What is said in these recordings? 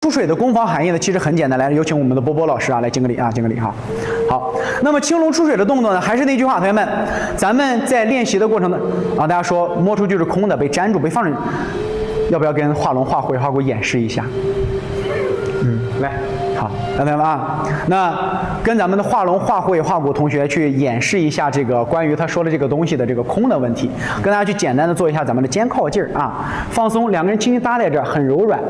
出水的攻防含义呢，其实很简单。来，有请我们的波波老师啊，来敬个礼啊，敬个礼哈。好，那么青龙出水的动作呢，还是那句话，同学们，咱们在练习的过程中啊，大家说摸出去是空的，被粘住，被放着，要不要跟画龙画虎给我演示一下？来。好，来同学们啊，那跟咱们的画龙画虎画虎同学去演示一下这个关于他说的这个东西的这个空的问题，跟大家去简单的做一下咱们的肩靠劲儿啊，放松，两个人轻轻搭在这儿，很柔软。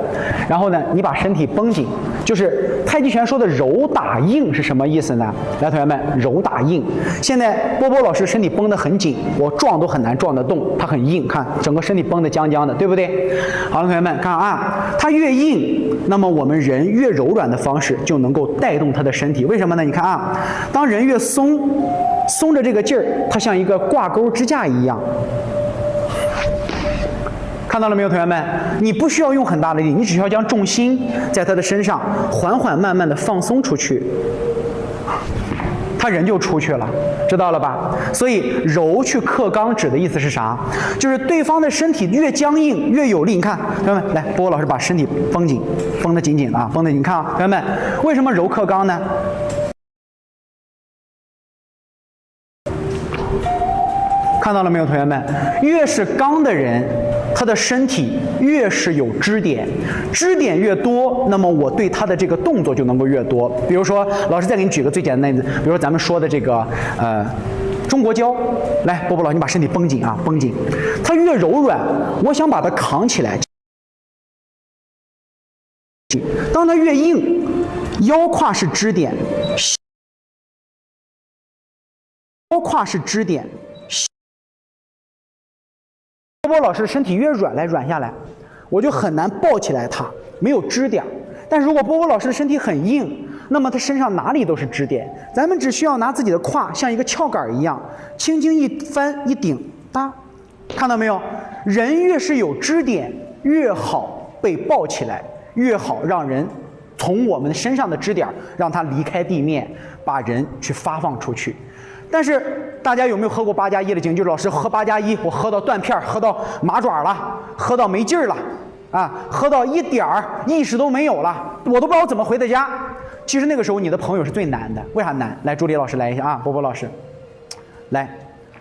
然后呢，你把身体绷紧，就是太极拳说的柔打硬是什么意思呢？来，同学们，柔打硬。现在波波老师身体绷得很紧，我撞都很难撞得动，他很硬，看整个身体绷得僵僵的，对不对？好了，同学们看啊，它越硬，那么我们人越柔软的方式就能够带动他的身体。为什么呢？你看啊，当人越松着这个劲儿，它像一个挂钩支架一样。看到了没有，同学们？你不需要用很大的力，你只需要将重心在他的身上缓缓慢慢的放松出去，他人就出去了，知道了吧？所以柔去克刚指的意思是啥？就是对方的身体越僵硬越有力。你看，同学们，来，波波老师把身体绷紧，绷得紧紧的啊，绷得紧。你看啊，同学们，为什么柔克刚呢？看到了没有，同学们？越是刚的人，他的身体越是有支点，支点越多，那么我对他的这个动作就能够越多。比如说，老师再给你举个最简单的例子，比如说咱们说的这个中国胶，来，波波老师，你把身体绷紧啊，绷紧。它越柔软，我想把它扛起来。当它越硬，腰胯是支点，腰胯是支点。波波老师身体越软下来，我就很难抱起来它，没有支点。但是如果波波老师的身体很硬，那么他身上哪里都是支点。咱们只需要拿自己的胯像一个撬杆一样，轻轻一翻一顶，哒，看到没有？人越是有支点，越好被抱起来，越好让人从我们身上的支点让它离开地面，把人去发放出去。但是大家有没有喝过8+1的精？就是老师喝8+1，我喝到断片，喝到麻爪了，喝到没劲儿了，啊，喝到一点儿意识都没有了，我都不知道怎么回的家。其实那个时候你的朋友是最难的，为啥难？来，朱莉老师来一下啊，波波老师，来，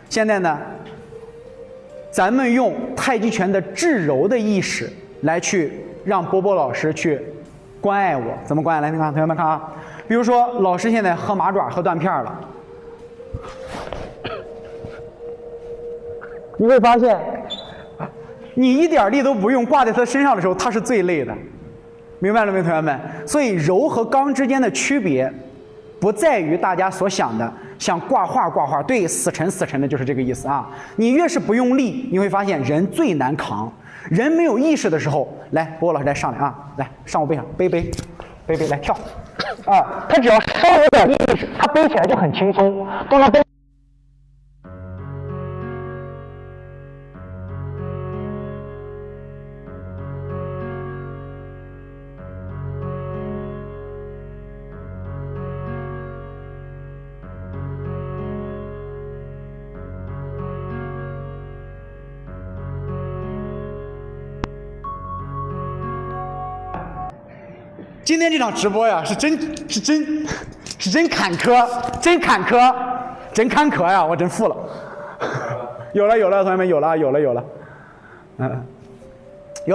现在呢，咱们用太极拳的至柔的意识来去让波波老师去关爱我，怎么关爱？来，你看，同学们看啊，比如说老师现在喝麻爪喝断片了。你会发现，你一点力都不用，挂在他身上的时候，他是最累的，明白了没，同学们？所以柔和刚之间的区别，不在于大家所想的像挂画，对，死沉的，就是这个意思啊。你越是不用力，你会发现人最难扛。人没有意识的时候，来，波波老师来上来啊，来上我背上，背，来跳，啊，他只要稍有点意识，他背起来就很轻松。当他背。今天这场直播呀，是真坎坷，真坎坷呀！我真服了。有了，同学们，有了，有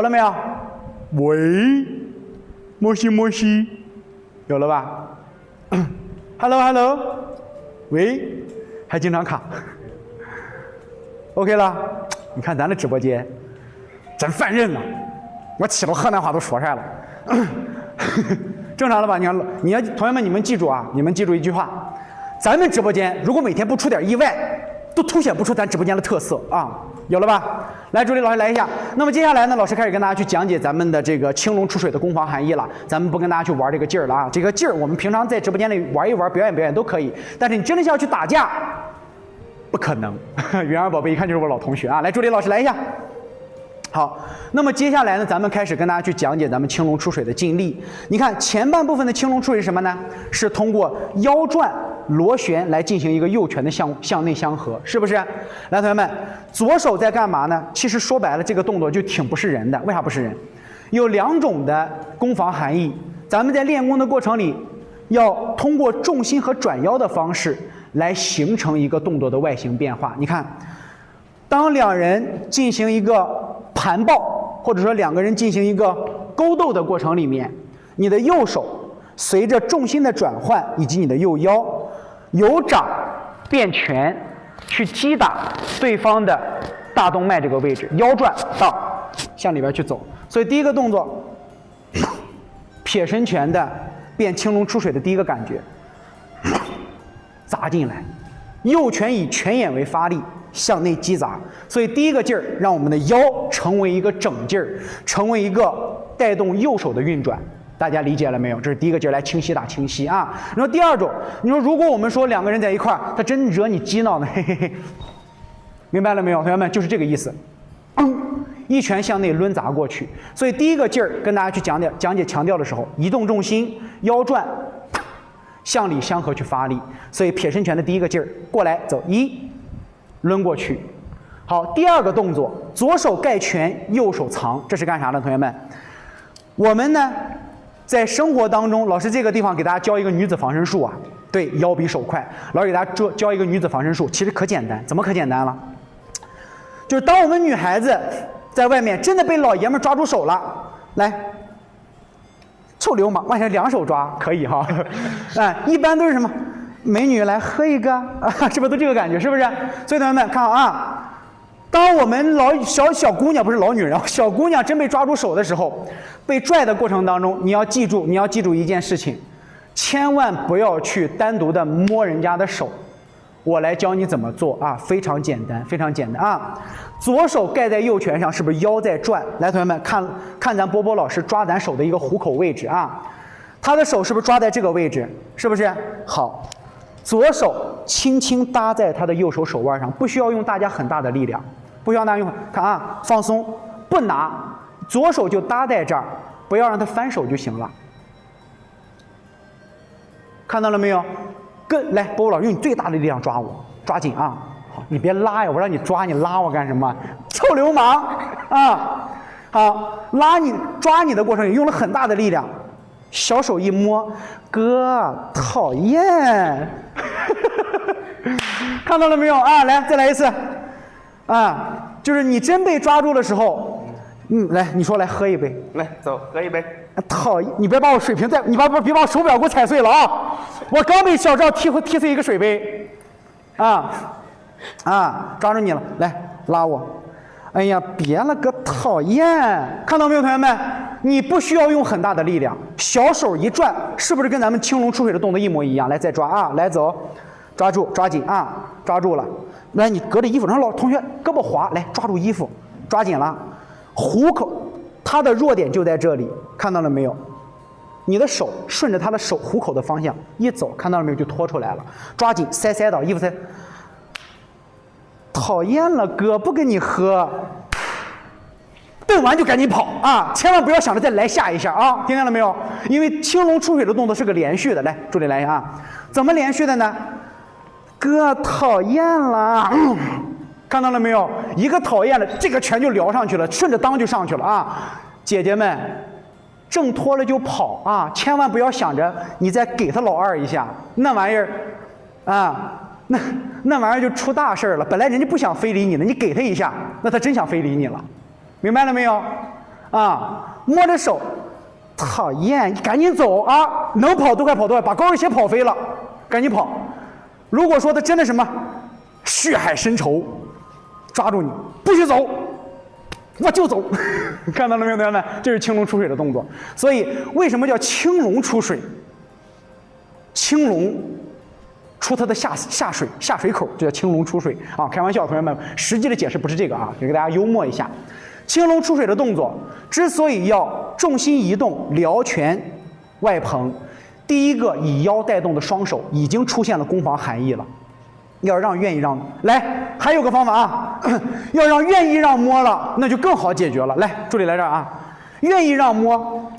了没有？喂，摩西，有了吧？Hello， 喂，还经常卡。OK 了，你看咱的直播间，真烦人呐！我起了河南话都说出来了。正常了吧？你要同学们，你们记住啊，你们记住一句话，咱们直播间如果每天不出点意外，都凸显不出咱直播间的特色啊，有了吧？来，朱莉老师来一下。那么接下来呢，老师开始跟大家去讲解咱们的这个青龙出水的攻防含义了。咱们不跟大家去玩这个劲儿了啊，这个劲儿我们平常在直播间里玩一玩，表演都可以。但是你真的是要去打架，不可能。圆儿宝贝一看就是我老同学啊，来，朱莉老师来一下。好，那么接下来呢，咱们开始跟大家去讲解咱们青龙出水的劲力。你看前半部分的青龙出水是什么呢？是通过腰转螺旋来进行一个右拳的向内相合，是不是？来，同学们，左手在干嘛呢？其实说白了，这个动作就挺不是人的。为啥不是人？有2种的攻防含义。咱们在练功的过程里，要通过重心和转腰的方式来形成一个动作的外形变化。你看，当2人进行一个盘抱，或者说2个人进行一个勾斗的过程里面，你的右手随着重心的转换以及你的右腰，由掌变拳去击打对方的大动脉这个位置，腰转到向里边去走。所以第一个动作，撇身拳的变青龙出水的第一个感觉，砸进来，右拳以拳眼为发力，向内击砸。所以第一个劲儿让我们的腰成为一个整劲儿，成为一个带动右手的运转。大家理解了没有？这是第一个劲儿，来清晰打清晰啊。然后第二种，你说如果我们说2个人在一块儿，他真惹你激恼呢，嘿嘿嘿，明白了没有，同学们？就是这个意思。一拳向内抡砸过去。所以第一个劲儿跟大家去讲解强调的时候，移动重心，腰转，向里相合去发力。所以撇身拳的第一个劲儿过来走1，抡过去。好，第二个动作，左手盖拳，右手藏，这是干啥呢？同学们，我们呢在生活当中，老师这个地方给大家教一个女子防身术啊。对，腰比手快。老师给大家教一个女子防身术，其实可简单。怎么可简单了？就是当我们女孩子在外面真的被老爷们抓住手了，来，臭流氓，往下2手抓，可以哈。一般都是什么？美女来喝一个啊，是不是都这个感觉？是不是？所以同学们看好啊，当我们小姑娘，不是老女人，小姑娘真被抓住手的时候，被拽的过程当中，你要记住一件事情，千万不要去单独的摸人家的手。我来教你怎么做啊，非常简单，非常简单啊！左手盖在右拳上，是不是腰在转？来，同学们看咱波波老师抓咱手的一个虎口位置啊，他的手是不是抓在这个位置？是不是？好，左手轻轻搭在他的右手手腕上，不需要用大家很大的力量，不需要大家用，看啊，放松，不拿，左手就搭在这儿，不要让他翻手就行了。看到了没有？来，波波老师用你最大的力量抓我，抓紧啊！好，你别拉呀，我让你抓，你拉我干什么？臭流氓啊！好，抓你的过程里用了很大的力量，小手一摸，哥讨厌，看到了没有啊？来，再来一次啊！就是你真被抓住的时候，来，你说来喝一杯，来走，喝一杯。讨厌！你别把我水瓶你别把我手表给我踩碎了啊！我刚被小赵踢碎一个水杯，抓住你了，来拉我！哎呀，别了，哥讨厌！看到没有，同学们？你不需要用很大的力量，小手一转，是不是跟咱们青龙出水的动作一模一样？来，再抓啊！来走，抓住，抓紧啊！抓住了！来，你隔着衣服，让老同学胳膊滑，来抓住衣服，抓紧了，虎口。他的弱点就在这里，看到了没有？你的手顺着他的虎口的方向一走，看到了没有？就拖出来了，抓紧塞到衣服塞。讨厌了，哥，不跟你喝。瞪完就赶紧跑啊！千万不要想着再来下一下啊！听见了没有？因为青龙出水的动作是个连续的，来，助理来一下啊！怎么连续的呢？哥，讨厌了。看到了没有？一个讨厌了，这个拳就撩上去了，顺着裆就上去了啊！姐姐们，挣脱了就跑啊！千万不要想着你再给他老二一下，那玩意儿啊，那玩意儿就出大事了。本来人家不想非礼你的，你给他一下，那他真想非礼你了，明白了没有？啊，摸着手，讨厌，你赶紧走啊！能跑都快跑，把高跟鞋跑飞了，赶紧跑！如果说他真的什么血海深仇，抓住你，不许走，我就走。看到了没有，同学们？这是青龙出水的动作。所以为什么叫青龙出水？青龙出它的下水口，就叫青龙出水啊！开玩笑，同学们，实际的解释不是这个啊，就给大家幽默一下。青龙出水的动作之所以要重心移动，撩拳外蓬，第一个以腰带动的双手已经出现了攻防含义了。要让愿意让来，还有个方法啊，要让愿意让摸了，那就更好解决了。来，助理来这儿啊，愿意让摸。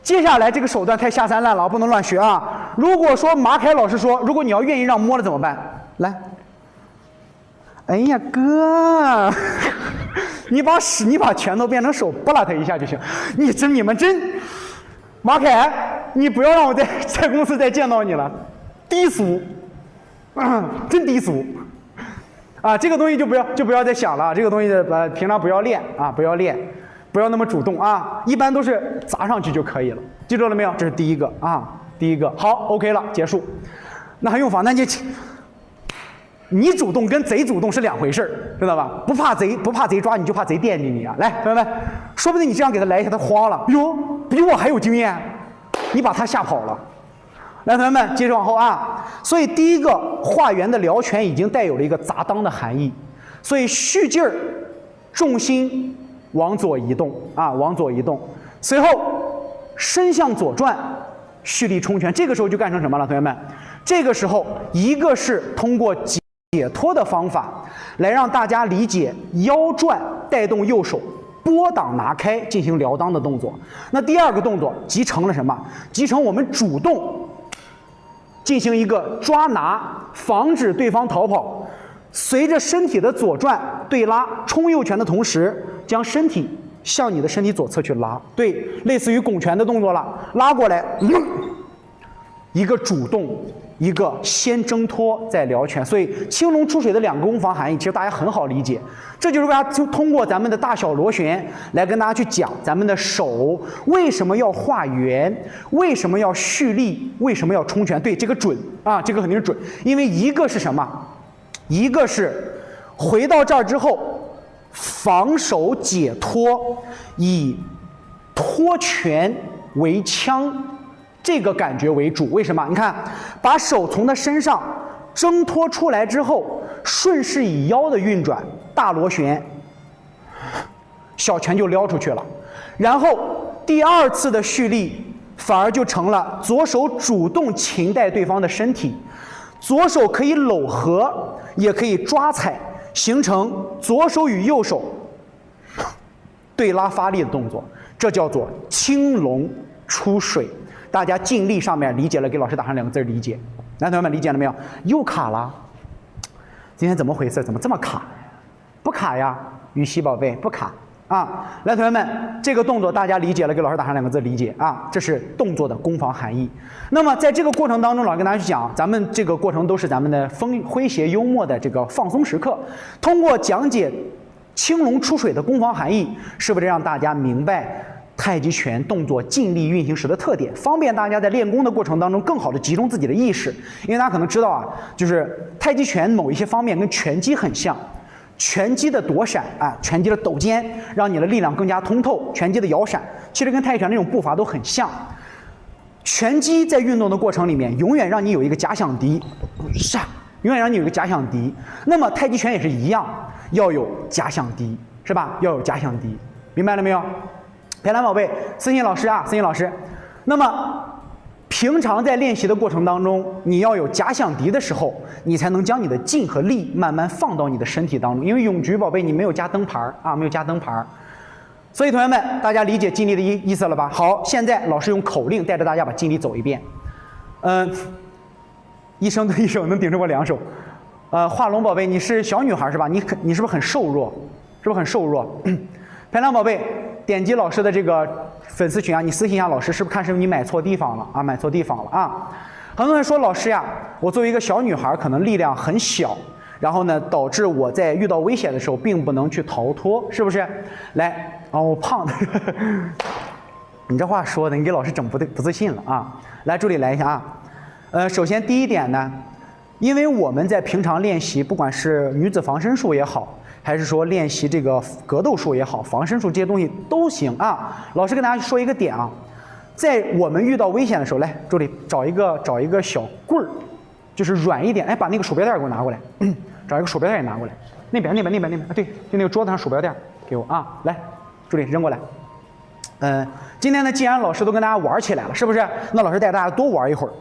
接下来这个手段太下三滥了，不能乱学啊。如果说马凯老师说，如果你要愿意让摸了怎么办？来，哎呀哥，你把拳头变成手，拨拉他一下就行。你们真，马凯，你不要让我在公司再见到你了，低俗，真低俗。啊，这个东西就不要再想了，这个东西平常不要练啊，不要练，不要那么主动啊，一般都是砸上去就可以了，记住了没有？这是第一个啊，第一个好 ，OK 了，结束。那还用防弹镜？你主动跟贼主动是两回事儿，知道吧？不怕贼抓你，就怕贼惦记你啊！来，朋友们，说不定你这样给他来一下，他慌了，哟，比我还有经验，你把他吓跑了。来，同学们，接着往后啊。所以第一个化圆的辽拳已经带有了一个砸裆的含义，所以蓄劲儿，重心往左移动啊，往左移动。随后身向左转，蓄力冲拳。这个时候就干成什么了，同学们？这个时候一个是通过解脱的方法来让大家理解腰转带动右手拨挡拿开进行撩裆的动作。那第二个动作集成了什么？集成我们主动进行一个抓拿，防止对方逃跑，随着身体的左转对拉冲右拳的同时，将身体向你的身体左侧去拉，对，类似于拱拳的动作了，拉过来，一个主动，一个先挣脱再撩拳。所以青龙出水的两个攻防含义，其实大家很好理解。这就是为啥通过咱们的大小螺旋来跟大家去讲咱们的手为什么要画圆，为什么要蓄力，为什么要冲拳。对，这个准啊，这个肯定是准，因为一个是什么？一个是回到这儿之后防守解脱，以脱拳为枪这个感觉为主。为什么？你看，把手从他身上挣脱出来之后，顺势以腰的运转，大螺旋，小拳就撩出去了。然后第二次的蓄力，反而就成了左手主动擒带对方的身体，左手可以搂合，也可以抓踩，形成左手与右手对拉发力的动作，这叫做青龙出水。大家尽力上面理解了，给老师打上两个字理解。来，同学们理解了没有？又卡了，今天怎么回事？怎么这么卡？不卡呀，羽西宝贝，不卡啊！来，同学们，这个动作大家理解了，给老师打上两个字理解啊！这是动作的攻防含义。那么在这个过程当中，老师跟大家去讲，咱们这个过程都是咱们的诙谐幽默的这个放松时刻。通过讲解青龙出水的攻防含义，是不是让大家明白太极拳动作尽力运行时的特点，方便大家在练功的过程当中更好的集中自己的意识？因为大家可能知道啊，就是太极拳某一些方面跟拳击很像，拳击的躲闪啊，拳击的抖肩，让你的力量更加通透；拳击的摇闪，其实跟太极拳那种步伐都很像。拳击在运动的过程里面，永远让你有一个假想敌，永远让你有一个假想敌。那么太极拳也是一样，要有假想敌，是吧？要有假想敌，明白了没有？培兰宝贝，思欣老师啊，思欣老师，那么平常在练习的过程当中，你要有假想敌的时候，你才能将你的劲和力慢慢放到你的身体当中。因为永局宝贝你没有加灯牌啊，没有加灯牌，所以同学们，大家理解劲力的意思了吧？好，现在老师用口令带着大家把劲力走一遍。一生的一手能顶着我两手。画龙宝贝，你是小女孩是吧？你是不是很瘦弱？是不是很瘦弱？培兰宝贝。点击老师的这个粉丝群啊，你私信一下老师，是不是看是不是你买错地方了啊？买错地方了啊！很多人说老师呀，我作为一个小女孩，可能力量很小，然后呢，导致我在遇到危险的时候并不能去逃脱，是不是？来，我胖的，你这话说的，你给老师整不自信了啊！来，助理来一下啊。首先第一点呢，因为我们在平常练习，不管是女子防身术也好，还是说练习这个格斗术也好，防身术这些东西都行啊。老师跟大家说一个点啊，在我们遇到危险的时候，来，助理找一个小棍儿，就是软一点，哎，把那个鼠标垫给我拿过来，找一个鼠标垫也拿过来，那边，对，就那个桌子上鼠标垫给我啊，来，助理扔过来。今天呢，既然老师都跟大家玩起来了，是不是？那老师带大家多玩一会儿。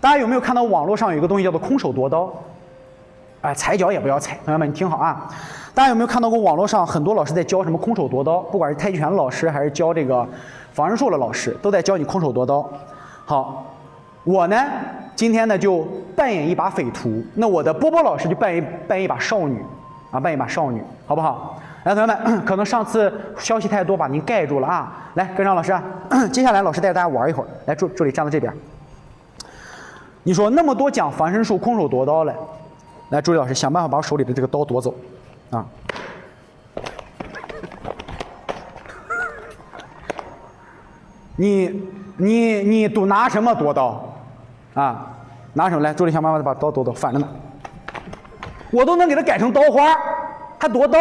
大家有没有看到网络上有一个东西叫做空手夺刀？踩脚也不要踩，同学们你听好啊！大家有没有看到过网络上很多老师在教什么空手夺刀？不管是太极拳老师还是教这个防身术的老师，都在教你空手夺刀。好，我呢今天呢就扮演一把匪徒，那我的波波老师就扮演一把少女啊，扮演一把少女，好不好？来，同学们，可能上次消息太多把您盖住了啊。来，跟上老师啊。接下来老师带大家玩一会儿。来，助理站到这边。你说那么多讲防身术，空手夺刀了，来，助理老师想办法把我手里的这个刀夺走啊。你拿什么夺刀啊？拿什么来？助理想办法把刀夺走，反着呢。我都能给他改成刀花，还夺刀，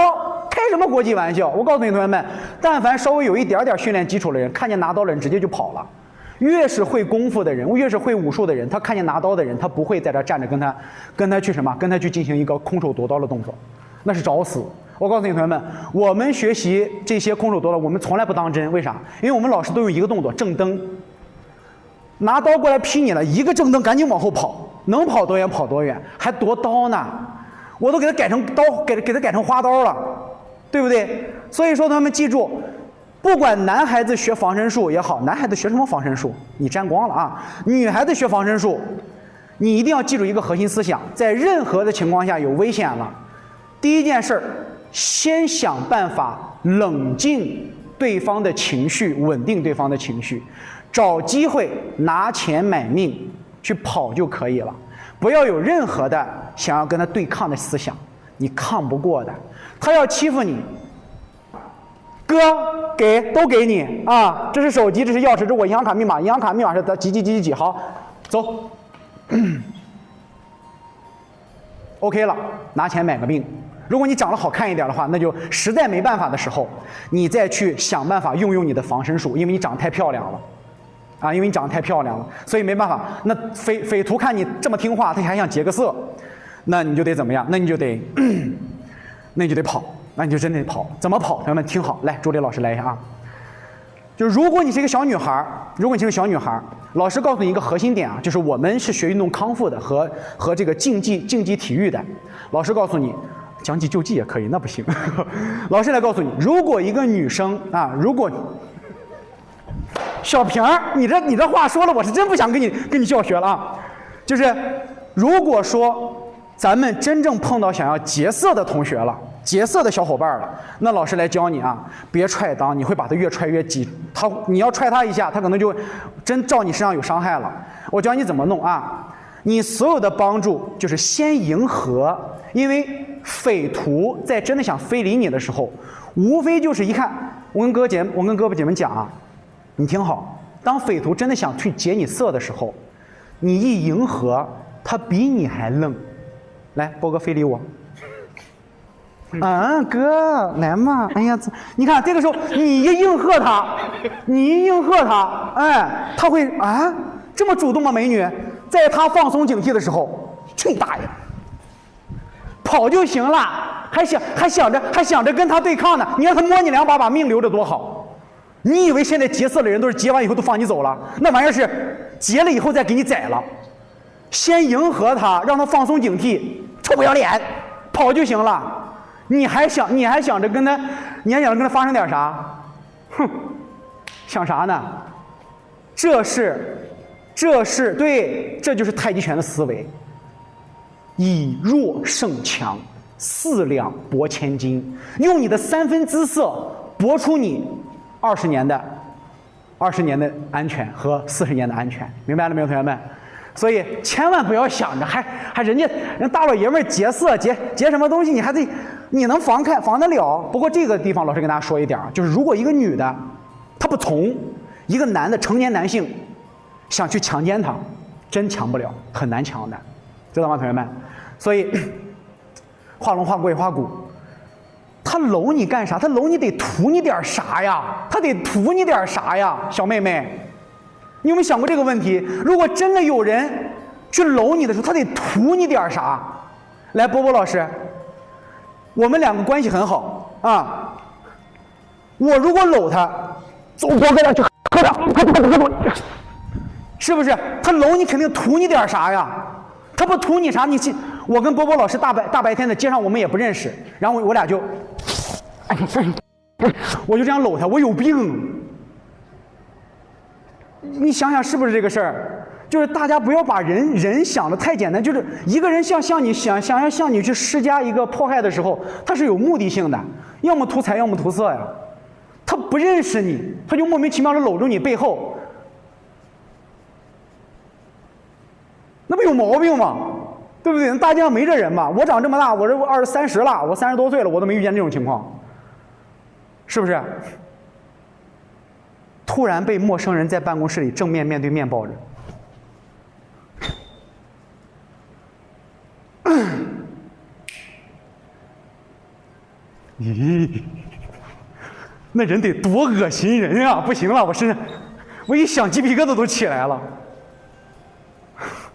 开什么国际玩笑？我告诉你同学们，但凡稍微有一点点训练基础的人，看见拿刀的人直接就跑了。越是会功夫的人，越是会武术的人，他看见拿刀的人，他不会在这站着跟他去什么，跟他去进行一个空手夺刀的动作，那是找死。我告诉你同学们，我们学习这些空手夺刀，我们从来不当真，为啥？因为我们老师都用一个动作，正蹬。拿刀过来劈你了，一个正蹬，赶紧往后跑，能跑多远跑多远，还夺刀呢。我都给他改成刀，给他改成花刀了，对不对？所以说，同学们记住，不管男孩子学防身术也好，男孩子学什么防身术，你沾光了啊。女孩子学防身术，你一定要记住一个核心思想，在任何的情况下有危险了，第一件事儿，先想办法冷静对方的情绪，稳定对方的情绪，找机会拿钱买命去跑就可以了。不要有任何的想要跟他对抗的思想，你抗不过的。他要欺负你，哥都给你啊！这是手机，这是钥匙，这是我银行卡密码，银行卡密码是几，好，走。OK 了，拿钱买个命。如果你长得好看一点的话，那就实在没办法的时候，你再去想办法用你的防身术，因为你长得太漂亮了。啊，因为你长得太漂亮了，所以没办法。那匪徒看你这么听话，他还想劫个色，那你就得怎么样？那你就得跑，那你就真得跑。怎么跑？同学们听好，来，助理老师来一下啊。就是如果你是一个小女孩，老师告诉你一个核心点啊，就是我们是学运动康复的和这个竞技体育的。老师告诉你，将计就计也可以，那不行。老师来告诉你，如果一个女生啊，小平儿，你这话说了，我是真不想跟你教学了啊。就是如果说咱们真正碰到想要劫色的同学了，劫色的小伙伴了，那老师来教你啊，别踹裆，你会把他越踹越急。你要踹他一下，他可能就真照你身上有伤害了。我教你怎么弄啊。你所有的帮助就是先迎合，因为匪徒在真的想非礼你的时候，无非就是一看，我跟哥哥姐们讲啊。你听好，当匪徒真的想去劫你色的时候，你一迎合，他比你还愣。来，波哥非礼我。哥，来嘛！哎呀，你看这个时候，你一应和他，哎，他会啊，这么主动吗？美女，在他放松警惕的时候，去你大爷，跑就行了，还想着跟他对抗呢。你让他摸你2把，把命留着多好。你以为现在劫色的人都是劫完以后都放你走了？那玩意儿是劫了以后再给你宰了。先迎合他，让他放松警惕，臭不要脸，跑就行了。你还想着跟他发生点啥？哼，想啥呢？这就是太极拳的思维，以弱胜强，4两搏千斤，用你的3分姿色搏出你20年的安全和40年的安全，明白了没有，同学们？所以千万不要想着还人大老爷们儿劫色劫什么东西，你能防得了？不过这个地方老师跟大家说一点，就是如果一个女的她不从，一个男的成年男性想去强奸她，真强不了，很难强的，知道吗，同学们？所以画龙画龟画骨。他搂你干啥？他搂你得图你点啥呀？小妹妹，你有没有想过这个问题？如果真的有人去搂你的时候，他得图你点啥？来，波波老师，我们2个关系很好啊。我如果搂他，走，波哥俩去喝点，快，是不是？他搂你肯定图你点啥呀？他不图你啥？我跟波波老师大白天的街上我们也不认识，然后我俩就，我就这样搂他，我有病。你想想是不是这个事儿？就是大家不要把人想的太简单，就是一个人想要向你去施加一个迫害的时候，他是有目的性的。要么图财，要么图色呀。他不认识你，他就莫名其妙的搂住你背后，那不有毛病吗？对不对？大街上没这人嘛。我长这么大，我这30了，我30多岁了，我都没遇见这种情况，是不是？突然被陌生人在办公室里正面对面抱着，咦，那人得多恶心人呀！不行了，我一想鸡皮疙瘩都起来了。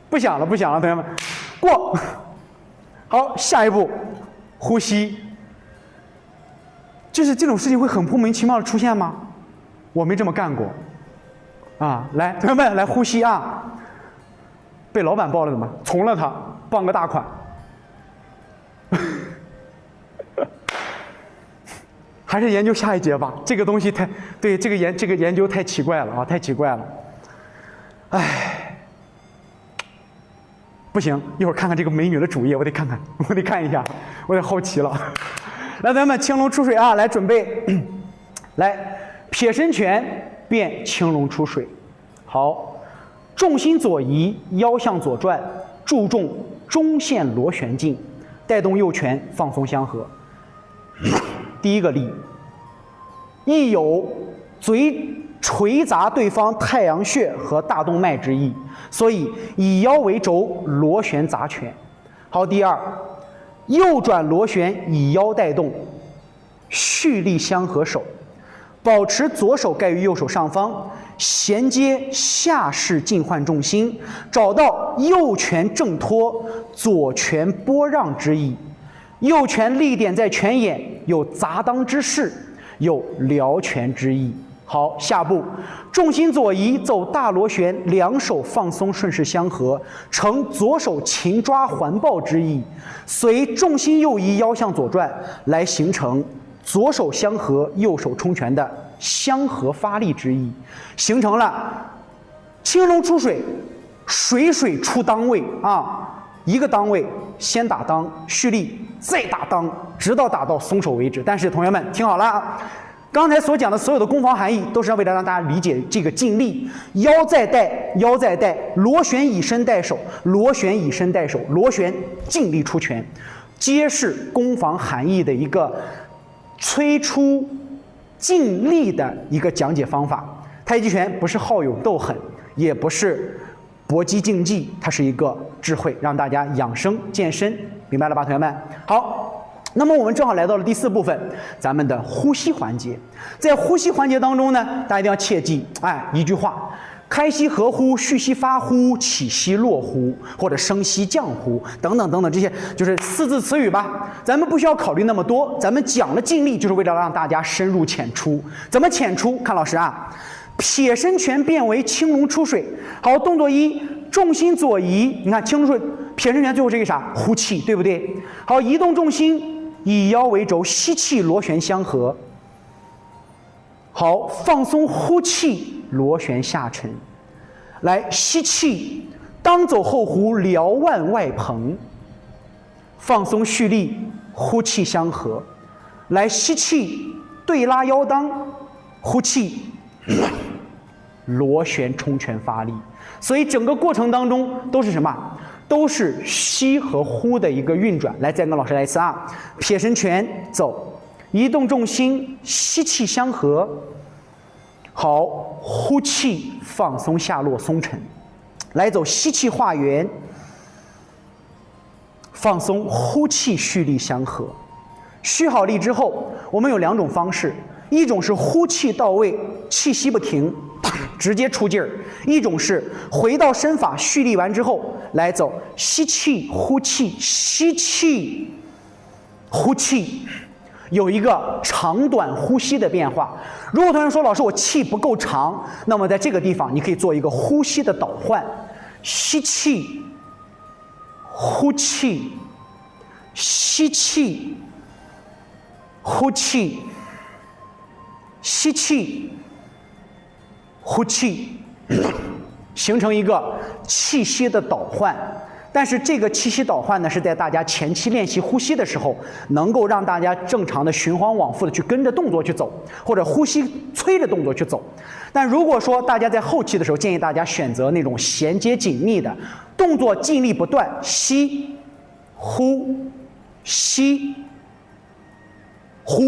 不想了，同学们，过。好，下一步，呼吸。就是这种事情会很莫名其妙的出现吗？我没这么干过。啊，来，同学们来呼吸啊！被老板抱了怎么？从了他，傍个大款。还是研究下一节吧，这个东西这个研究太奇怪了啊，太奇怪了。哎，不行，一会儿看看这个美女的主页，我得看一下，我得好奇了。来，咱们青龙出水啊，来准备，来撇身拳变青龙出水。好，重心左移，腰向左转，注重中线螺旋劲，带动右拳放松相合。第一个力，亦有嘴捶砸对方太阳穴和大动脉之意，所以以腰为轴，螺旋砸拳。好，第二，右转螺旋，以腰带动，蓄力相合手，保持左手盖于右手上方，衔接下式进换重心，找到右拳正托，左拳拨让之意。右拳力点在拳眼，有砸裆之势，有撩拳之意。好，下步重心左移，走大螺旋，两手放松，顺势相合，呈左手擒抓环抱之意。随重心右移，腰向左转，来形成左手相合，右手冲拳的相合发力之意，形成了青龙出水，水出裆位啊！一个裆位，先打裆，蓄力，再打裆，直到打到松手为止。但是同学们听好了啊，刚才所讲的所有的攻防含义，都是为了让大家理解这个劲力。腰在带，螺旋以身带手，螺旋以身带手，螺旋劲力出拳，皆是攻防含义的一个催出劲力的一个讲解方法。太极拳不是好勇斗狠，也不是搏击竞技，它是一个智慧，让大家养生健身，明白了吧，同学们？好，那么我们正好来到了第4部分，咱们的呼吸环节。在呼吸环节当中呢，大家一定要切记，一句话：开吸合呼，蓄吸发呼，起吸落呼，或者升吸降呼，等等等等，这些就是4字词语吧。咱们不需要考虑那么多，咱们讲了劲力，就是为了让大家深入浅出。怎么浅出？看老师啊。撇身拳变为青龙出水。好，动作1，重心左移，你看青龙出水，撇身拳最后是一个啥？呼气，对不对？好，移动重心，以腰为轴，吸气螺旋相合。好，放松呼气，螺旋下沉。来，吸气，当走后弧，撩腕外蓬。放松蓄力，呼气相合。来，吸气，对拉腰裆，呼气。螺旋冲拳发力，所以整个过程当中都是什么？都是吸和呼的一个运转。来，再跟老师来一次啊！撇身拳走，移动重心，吸气相合。好，呼气放松下落松沉。来走，吸气画圆，放松，呼气蓄力相合。蓄好力之后，我们有2种方式。一种是呼气到位，气息不停，直接出劲儿；一种是回到身法，蓄力完之后来走吸气、呼气、吸气、呼气，有一个长短呼吸的变化。如果同学说老师我气不够长，那么在这个地方你可以做一个呼吸的导换，吸气、呼气、吸气、呼气。吸气，呼气，形成一个气息的导换。但是这个气息导换呢，是在大家前期练习呼吸的时候，能够让大家正常的循环往复的去跟着动作去走，或者呼吸催着动作去走。但如果说大家在后期的时候，建议大家选择那种衔接紧密的动作，尽力不断，吸、呼、吸、呼，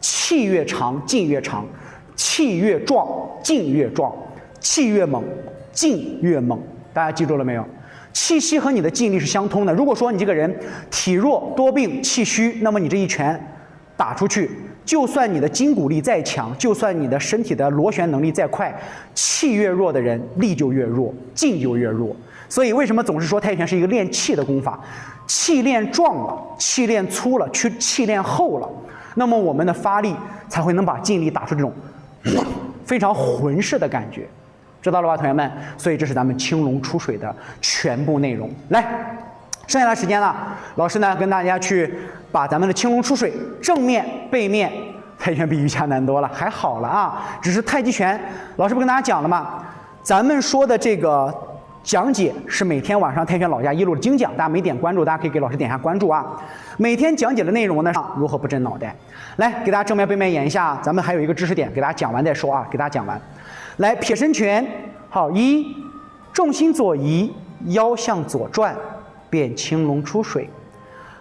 气越长劲越长，气越壮劲越壮，气越猛劲越猛。大家记住了没有？气息和你的劲力是相通的。如果说你这个人体弱多病气虚，那么你这一拳打出去，就算你的筋骨力再强，就算你的身体的螺旋能力再快，气越弱的人力就越弱，劲就越弱。所以为什么总是说太极拳是一个练气的功法？气练壮了，气练粗了，气练厚了，那么我们的发力才会能把劲力打出这种非常浑实的感觉，知道了吧，同学们？所以这是咱们青龙出水的全部内容。来，剩下的时间呢，老师呢跟大家去把咱们的青龙出水正面、背面，太极拳比瑜伽难多了，还好了啊。只是太极拳，老师不跟大家讲了吗？咱们说的这个讲解是每天晚上太极拳老家一路的精讲，大家没点关注，大家可以给老师点下关注啊。每天讲解的内容呢，如何不震脑袋？来，给大家正面背面演一下，咱们还有一个知识点，给大家讲完再说啊，给大家讲完。来，撇身拳，好，一，重心左移，腰向左转，变青龙出水。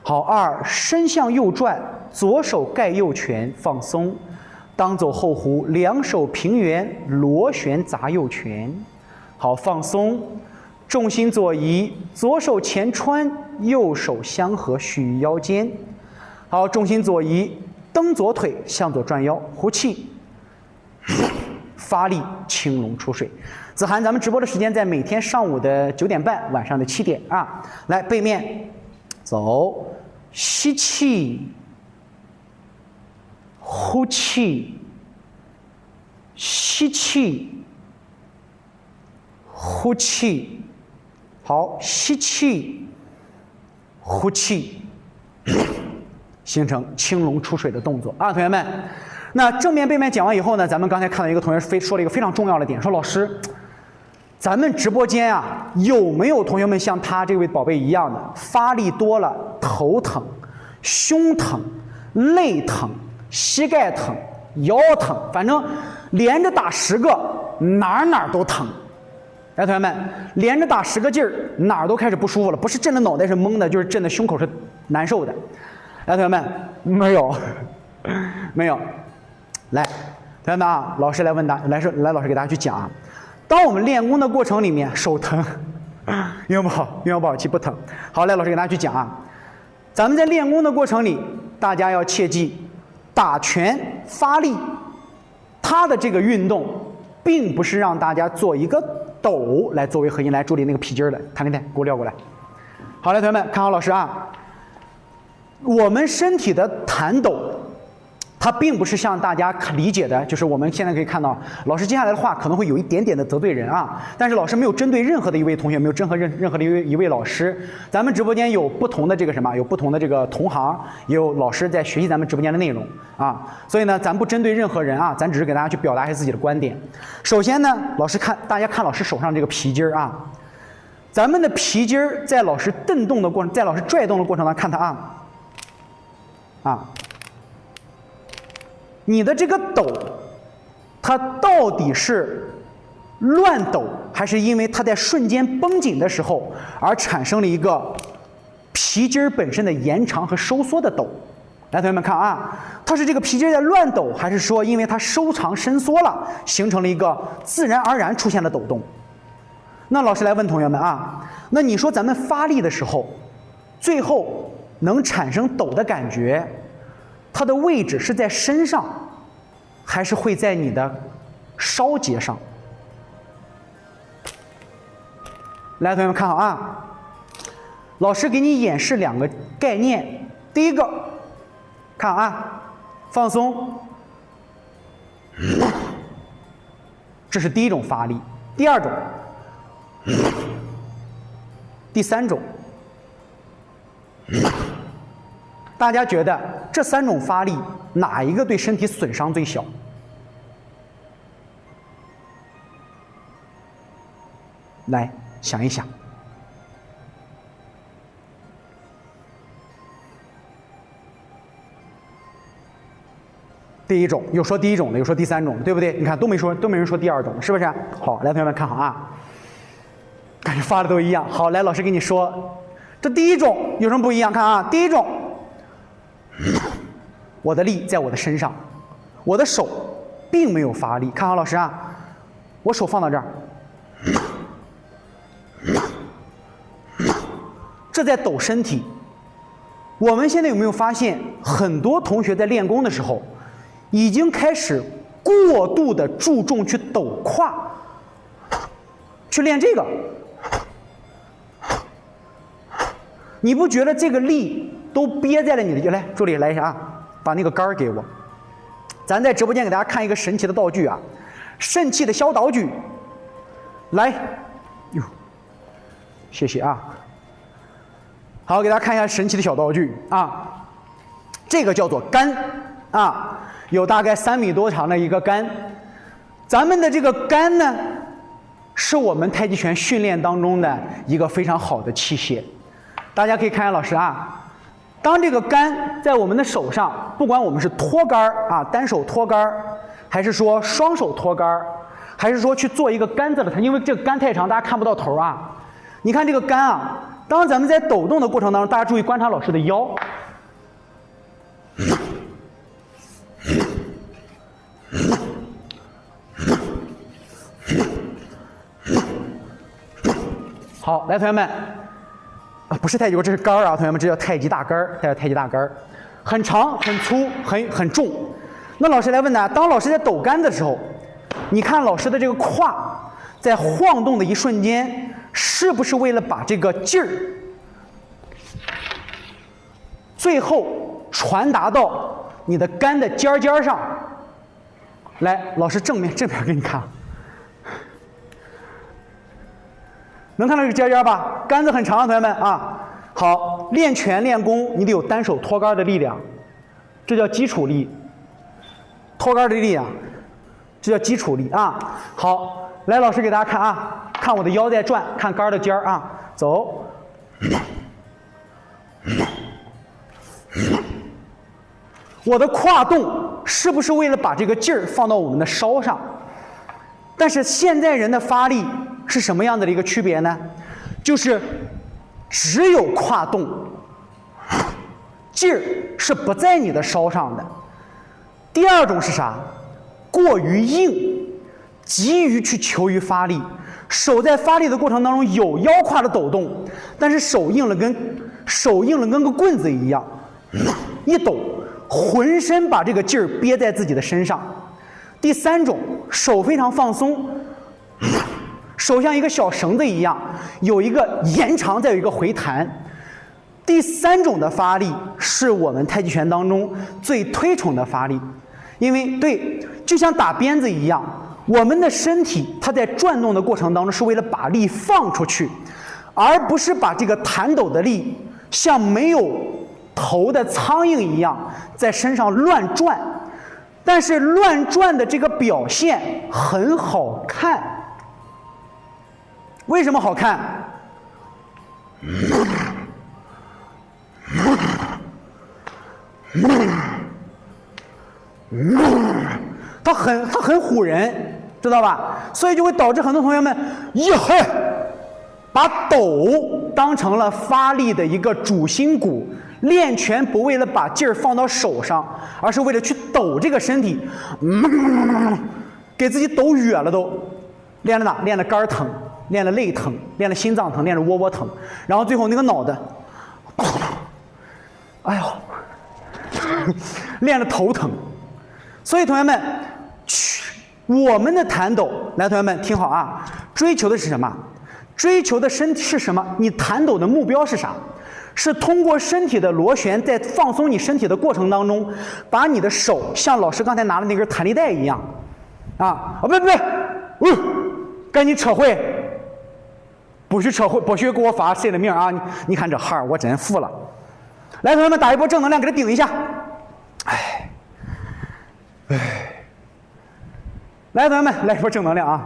好，二，身向右转，左手盖右拳，放松，当走后弧，两手平圆，螺旋砸右拳。好，放松，重心左移，左手前穿，右手相合，蓄于腰间。好，重心左移，蹬左腿，向左转腰，呼气，发力，青龙出水。子涵，咱们直播的时间在每天上午的9点半，晚上的7点啊。来，背面走，吸气，呼气，吸气，呼气。好，吸气，呼气，形成青龙出水的动作啊，同学们。那正面背面讲完以后呢，咱们刚才看到一个同学说了一个非常重要的点，说老师，咱们直播间啊，有没有同学们像他这位宝贝一样的发力多了头疼、胸疼、肋疼、膝盖疼、腰疼，反正连着打10个，哪儿都疼。来，同学们，连着打10个劲儿，哪儿都开始不舒服了，不是震的脑袋是懵的，就是震的胸口是难受的。来，同学们，没有，没有。来，同学们啊，老师来问答，来，老师给大家去讲啊。当我们练功的过程里面，手疼，运用不好，运用不好气不疼。好，来，老师给大家去讲啊。咱们在练功的过程里，大家要切记，打拳发力，它的这个运动，并不是让大家做一个抖来作为核心。来，助理那个皮筋的，弹，给我撂过来。好，来，同学们看好老师啊。我们身体的弹抖，它并不是像大家理解的，就是我们现在可以看到，老师接下来的话可能会有一点点的得罪人啊，但是老师没有针对任何的一位同学，没有任何的一位老师。咱们直播间有不同的这个什么，有不同的这个同行，也有老师在学习咱们直播间的内容啊，所以呢，咱不针对任何人啊，咱只是给大家去表达一下自己的观点。首先呢，大家看老师手上这个皮筋啊，咱们的皮筋在老师蹬动的过程，在老师拽动的过程当中，看它啊，你的这个抖，它到底是乱抖，还是因为它在瞬间绷紧的时候而产生了一个皮筋本身的延长和收缩的抖？来，同学们看啊，它是这个皮筋在乱抖，还是说因为它收长伸缩了，形成了一个自然而然出现的抖动？那老师来问同学们啊，那你说咱们发力的时候，最后能产生抖的感觉，它的位置是在身上，还是会在你的梢节上？来，同学们看好啊，老师给你演示2个概念。第一个，看啊，放松，这是第一种发力。第二种，第三种。大家觉得这3种发力哪一个对身体损伤最小？来想一想。第一种，有说第一种的，有说第三种的，对不对？你看都没人说第二种，是不是？好，来，同学们看好啊，感觉发的都一样。好，来，老师给你说，这第一种有什么不一样？看啊，第一种，我的力在我的身上，我的手并没有发力。看好，老师啊，我手放到这儿，这在抖身体。我们现在有没有发现，很多同学在练功的时候，已经开始过度的注重去抖胯，去练这个？你不觉得这个力都憋在了你的？来，助理来一下啊，把那个杆儿给我。咱在直播间给大家看一个神奇的道具啊，肾气的消导举。来，哟，谢谢啊。好，给大家看一下神奇的小道具啊，这个叫做杆啊，有大概3米多长的一个杆。咱们的这个杆呢，是我们太极拳训练当中的一个非常好的器械。大家可以看一下老师啊，当这个杆在我们的手上，不管我们是托杆啊，单手托杆，还是说双手托杆，还是说去做一个杆子的它，因为这个杆太长，大家看不到头啊。你看这个杆啊。当咱们在抖动的过程当中，大家注意观察老师的腰。好，来，同学们，不是太极棍，这是杆儿啊，同学们，这叫太极大杆儿，这叫太极大杆儿，很长、很粗、很重。那老师来问大家，当老师在抖杆的时候，你看老师的这个胯在晃动的一瞬间。是不是为了把这个劲儿最后传达到你的杆的尖尖上？来，老师正面给你看，能看到这个尖尖吧？杆子很长，同学们啊。好，练拳练功，你得有单手托杆的力量，这叫基础力。托杆的力量，这叫基础力啊。好。来，老师给大家看啊，看我的腰在转，看杆的尖儿啊，走。我的胯动是不是为了把这个劲儿放到我们的梢上？但是现在人的发力是什么样的一个区别呢？就是只有胯动，劲儿是不在你的梢上的。第二种是啥？过于硬。急于去求于发力，手在发力的过程当中有腰胯的抖动，但是手硬了跟个棍子一样，一抖，浑身把这个劲儿憋在自己的身上。第三种，手非常放松，手像一个小绳子一样，有一个延长，再有一个回弹。第三种的发力是我们太极拳当中最推崇的发力，因为对，就像打鞭子一样。我们的身体它在转动的过程当中是为了把力放出去，而不是把这个弹抖的力像没有头的苍蝇一样在身上乱转。但是乱转的这个表现很好看，为什么好看？它很唬人。知道吧？所以就会导致很多同学们把抖当成了发力的一个主心骨。练拳不为了把劲儿放到手上，而是为了去抖这个身体，给自己抖远了都。练了哪？练了肝疼，练了肋疼，练了心脏疼，练了窝疼，然后最后那个脑袋，哎呦，练了头疼。所以同学们，我们的弹抖，来，同学们听好啊！追求的是什么？追求的是什么？你弹抖的目标是啥？是通过身体的螺旋，在放松你身体的过程当中，把你的手像老师刚才拿的那根弹力带一样，赶紧扯会，不许扯会，不许给我发谁的名啊！你看这号我真服了。来，同学们打一波正能量，给他顶一下。来，同学们，来一波正能量啊！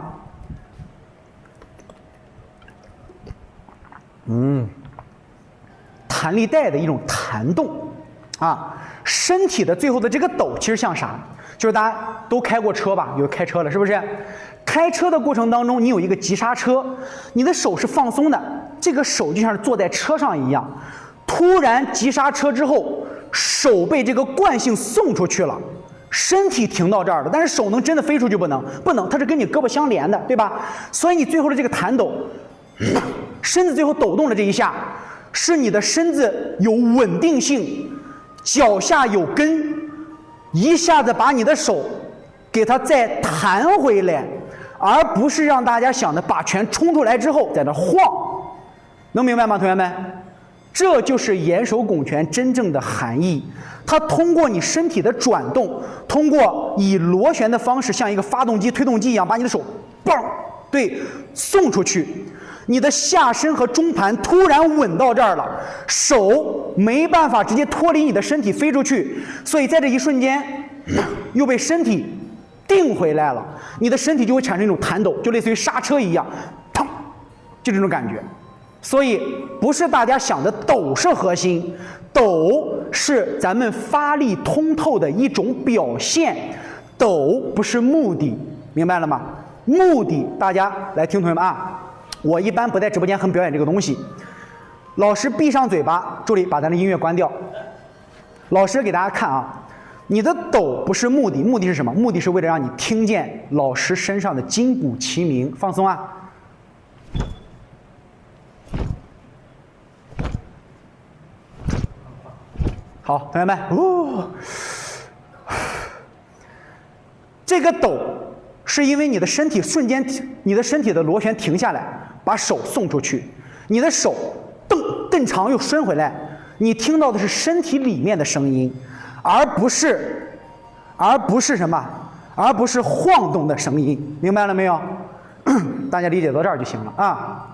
弹力带的一种弹动啊，身体的最后的这个抖，其实像啥？就是大家都开过车吧，有开车了是不是？开车的过程当中，你有一个急刹车，你的手是放松的，这个手就像是坐在车上一样。突然急刹车之后，手被这个惯性送出去了，身体停到这儿了，但是手能真的飞出去不能，它是跟你胳膊相连的，对吧？所以你最后的这个弹抖，身子最后抖动的这一下，是你的身子有稳定性，脚下有根，一下子把你的手给它再弹回来，而不是让大家想的把拳冲出来之后在那晃，能明白吗，同学们？这就是严守拱拳真正的含义。它通过你身体的转动，通过以螺旋的方式，像一个发动机、推动机一样，把你的手嘣，对，送出去。你的下身和中盘突然稳到这儿了，手没办法直接脱离你的身体飞出去，所以在这一瞬间又被身体定回来了，你的身体就会产生一种弹抖，就类似于刹车一样，砰，就这种感觉。所以不是大家想的抖是核心，抖是咱们发力通透的一种表现，抖不是目的，明白了吗？目的大家来听，同学们啊，我一般不在直播间很表演这个东西。老师闭上嘴巴，助理把咱的音乐关掉。老师给大家看啊，你的抖不是目的，目的是什么？目的是为了让你听见老师身上的筋骨齐鸣。放松啊。好，同学们，这个抖是因为你的身体瞬间，你的身体的螺旋停下来，把手送出去，你的手蹬长又伸回来，你听到的是身体里面的声音，而不是什么？而不是晃动的声音，明白了没有？大家理解到这儿就行了啊。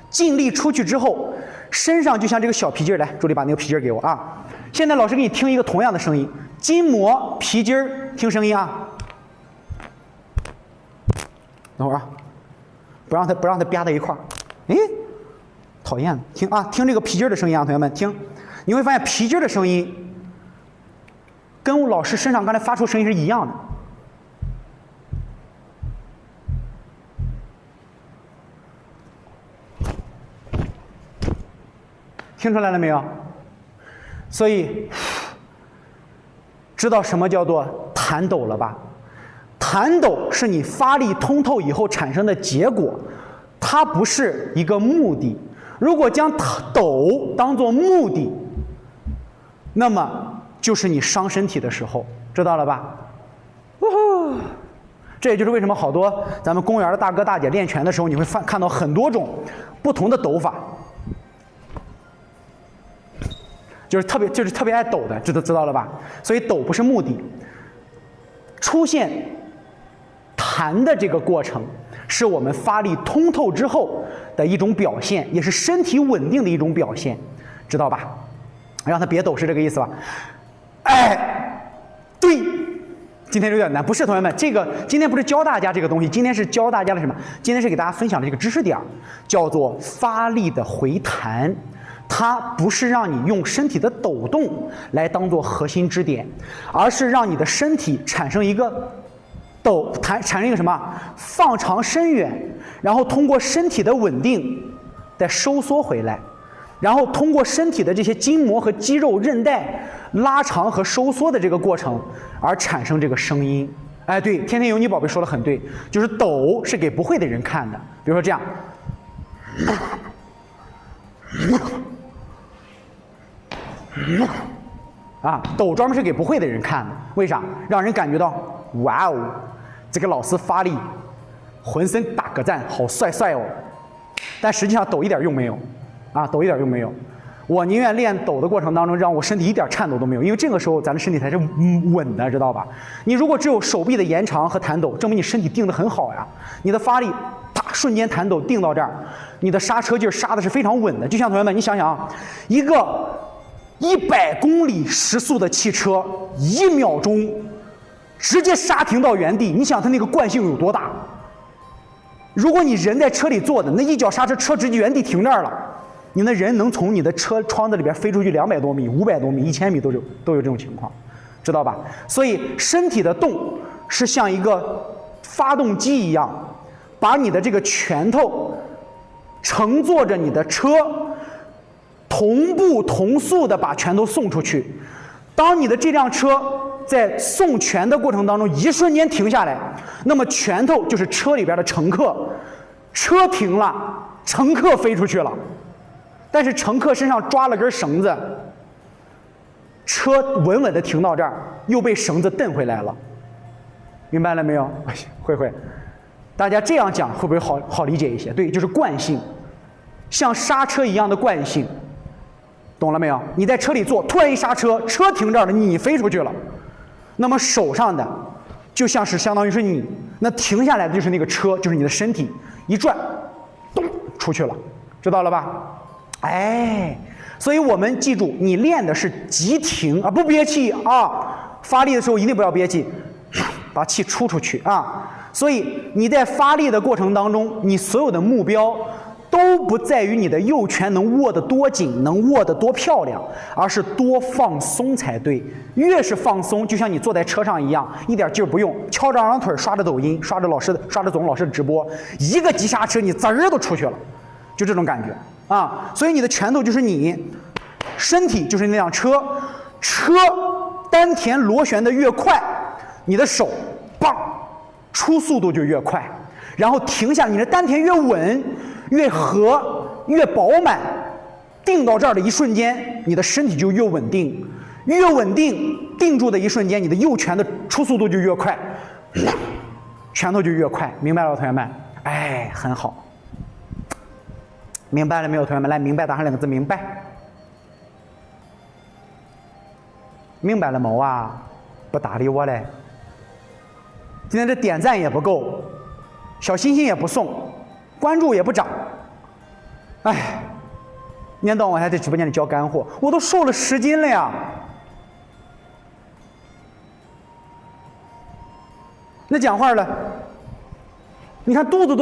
尽力出去之后，身上就像这个小皮筋儿，来，助理把那个皮筋儿给我啊。现在老师给你听一个同样的声音，筋膜、皮筋儿，听声音啊。等会儿啊，不让它吧在一块儿。哎，讨厌了，听啊，听这个皮筋儿的声音啊，同学们听，你会发现皮筋儿的声音跟老师身上刚才发出声音是一样的。听出来了没有？所以知道什么叫做弹抖了吧？弹抖是你发力通透以后产生的结果，它不是一个目的。如果将抖当作目的，那么就是你伤身体的时候，知道了吧？这也就是为什么好多咱们公园的大哥大姐练拳的时候，你会看到很多种不同的抖法。就是特别爱抖的，知道了吧？所以抖不是目的，出现弹的这个过程，是我们发力通透之后的一种表现，也是身体稳定的一种表现，知道吧？让它别抖是这个意思吧？哎，对，今天有点难，不是同学们，这个今天不是教大家这个东西，今天是教大家的什么？今天是给大家分享的这个知识点，叫做发力的回弹。它不是让你用身体的抖动来当做核心支点，而是让你的身体产生一个产生一个什么放长伸远，然后通过身体的稳定再收缩回来，然后通过身体的这些筋膜和肌肉韧带拉长和收缩的这个过程而产生这个声音。哎，对，天天有你宝贝说的很对，就是抖是给不会的人看的，比如说这样。啊，抖专门是给不会的人看的，为啥？让人感觉到，哇哦，这个老师发力，浑身打个赞，好帅帅哦。但实际上抖一点用没有，啊，抖一点用没有。我宁愿练抖的过程当中，让我身体一点颤抖都没有，因为这个时候咱的身体才是稳的，知道吧？你如果只有手臂的延长和弹抖，证明你身体定得很好呀。你的发力，啪，瞬间弹抖定到这儿，你的刹车劲刹的是非常稳的。就像同学们，你想想啊，一个100公里时速的汽车，1秒钟直接刹停到原地，你想它那个惯性有多大？如果你人在车里坐的，那一脚刹车，车直接原地停这儿了，你那人能从你的车窗子里边飞出去200多米、500多米、1000米都有这种情况，知道吧？所以身体的动是像一个发动机一样，把你的这个拳头乘坐着你的车，同步同速的把拳头送出去。当你的这辆车在送拳的过程当中一瞬间停下来，那么拳头就是车里边的乘客，车停了，乘客飞出去了，但是乘客身上抓了根绳子，车稳稳的停到这儿，又被绳子蹬回来了。明白了没有？会，大家这样讲会不会好理解一些？对，就是惯性，像刹车一样的惯性，懂了没有？你在车里坐，突然一刹车，车停这儿了，你飞出去了。那么手上的就像是相当于是你，那停下来的就是那个车，就是你的身体一转，咚出去了，知道了吧？哎，所以我们记住，你练的是急停啊，不憋气啊，发力的时候一定不要憋气，把气出去啊。所以你在发力的过程当中，你所有的目标都不在于你的右拳能握得多紧，能握得多漂亮，而是多放松才对。越是放松，就像你坐在车上一样，一点劲儿不用，翘着二郎腿刷着抖音，刷着总老师的直播，一个急刹车你滋儿都出去了，就这种感觉啊。所以你的拳头就是你，身体就是那辆车，车丹田螺旋的越快，你的手棒出速度就越快，然后停下，你的丹田越稳越和越饱满，定到这儿的一瞬间，你的身体就越稳定，越稳定，定住的一瞬间，你的右拳的出速度就越快，拳头就越快，明白了，同学们？哎，很好，明白了没有，同学们？来，明白打上两个字，明白。明白了没啊？不搭理我嘞。今天这点赞也不够，小心心也不送，关注也不涨，哎，一天到晚还在直播间里教干货，我都瘦了10斤了呀。那讲话了，你看肚子都